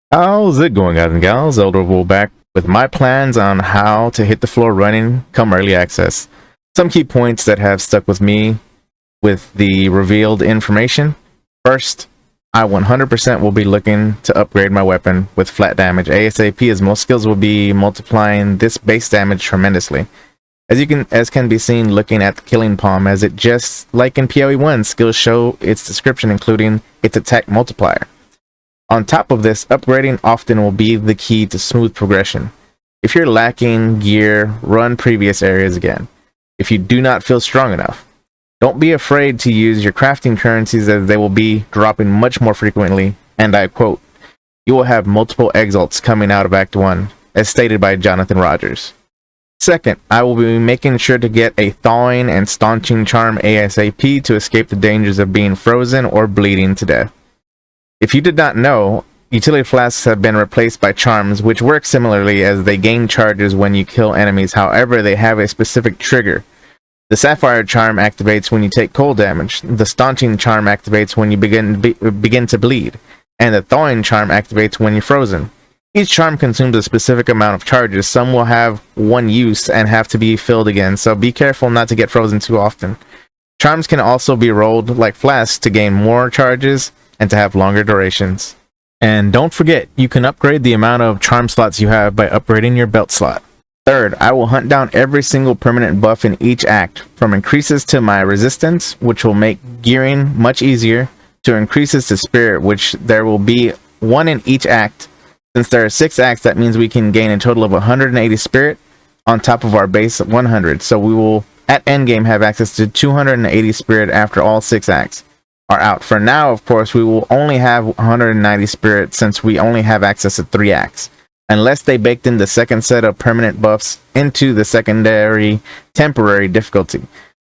How's it going, guys and gals? Elder Wolf back with my plans on how to hit the floor running come early access. Some key points that have stuck with me with the revealed information. First, I 100% will be looking to upgrade my weapon with flat damage ASAP, as most skills will be multiplying this base damage tremendously. As can be seen looking at the Killing Palm, as it just like in PoE 1, skills show its description including its attack multiplier. On top of this, upgrading often will be the key to smooth progression. If you're lacking gear, run previous areas again. If you do not feel strong enough, don't be afraid to use your crafting currencies, as they will be dropping much more frequently, and I quote, "You will have multiple exalts coming out of Act 1, as stated by Jonathan Rogers." Second, I will be making sure to get a thawing and staunching charm ASAP to escape the dangers of being frozen or bleeding to death. If you did not know, utility flasks have been replaced by charms, which work similarly, as they gain charges when you kill enemies. However, they have a specific trigger. The Sapphire charm activates when you take cold damage, the Staunching charm activates when you begin to bleed, and the Thawing charm activates when you're frozen. Each charm consumes a specific amount of charges. Some will have one use and have to be filled again, so be careful not to get frozen too often. Charms can also be rolled like flasks to gain more charges and to have longer durations. And don't forget, you can upgrade the amount of charm slots you have by upgrading your belt slot. Third, I will hunt down every single permanent buff in each act, from increases to my resistance, which will make gearing much easier, to increases to spirit, which there will be one in each act. Since there are 6 acts, that means we can gain a total of 180 spirit on top of our base 100, so we will at endgame have access to 280 spirit after all 6 acts are out. For now, of course, we will only have 190 spirit, since we only have access to 3 acts, unless they baked in the second set of permanent buffs into the secondary temporary difficulty.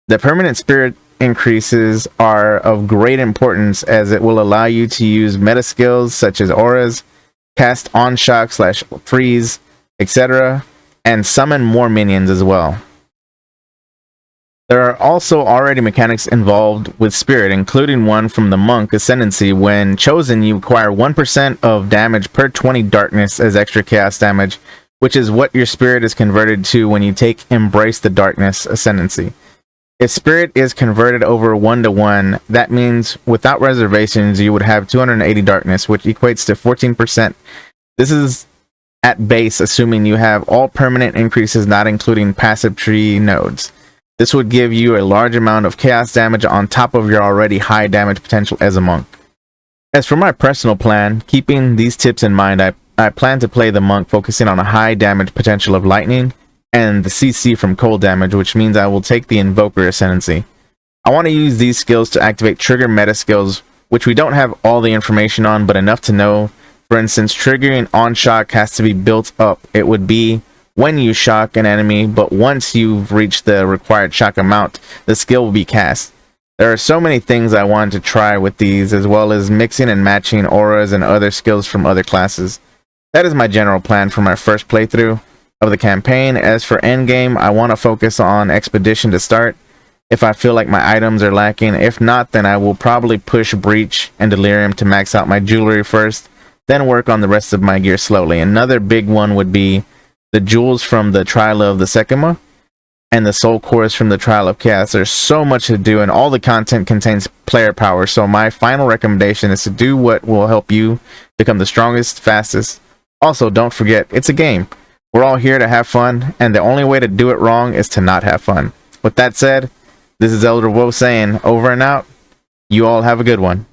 The permanent spirit increases are of great importance, as it will allow you to use meta skills such as auras, cast on shock / freeze, etc., and summon more minions as well. There are also already mechanics involved with spirit, including one from the monk ascendancy. When chosen, you acquire 1% of damage per 20 darkness as extra chaos damage, which is what your spirit is converted to when you take Embrace the Darkness ascendancy. If spirit is converted over 1-to-1, that means without reservations you would have 280 darkness, which equates to 14%. This is at base, assuming you have all permanent increases, not including passive tree nodes. This would give you a large amount of chaos damage on top of your already high damage potential as a monk. As for my personal plan, keeping these tips in mind, I plan to play the monk, focusing on a high damage potential of lightning and the CC from cold damage, which means I will take the Invoker ascendancy. I want to use these skills to activate trigger meta skills, which we don't have all the information on, but enough to know. For instance, triggering on shock has to be built up. It would be when you shock an enemy, but once you've reached the required shock amount, the skill will be cast. There are so many things I wanted to try with these, as well as mixing and matching auras and other skills from other classes. That is my general plan for my first playthrough of the campaign. As for endgame, I want to focus on Expedition to start, if I feel like my items are lacking. If not, then I will probably push Breach and Delirium to max out my jewelry first, then work on the rest of my gear slowly. Another big one would be the jewels from the Trial of the Sekima and the soul cores from the Trial of Chaos. There's so much to do, and all the content contains player power, so my final recommendation is to do what will help you become the strongest, fastest. Also, don't forget, it's a game. We're all here to have fun, and the only way to do it wrong is to not have fun. With that said, this is Elder Wolf saying over and out. You all have a good one.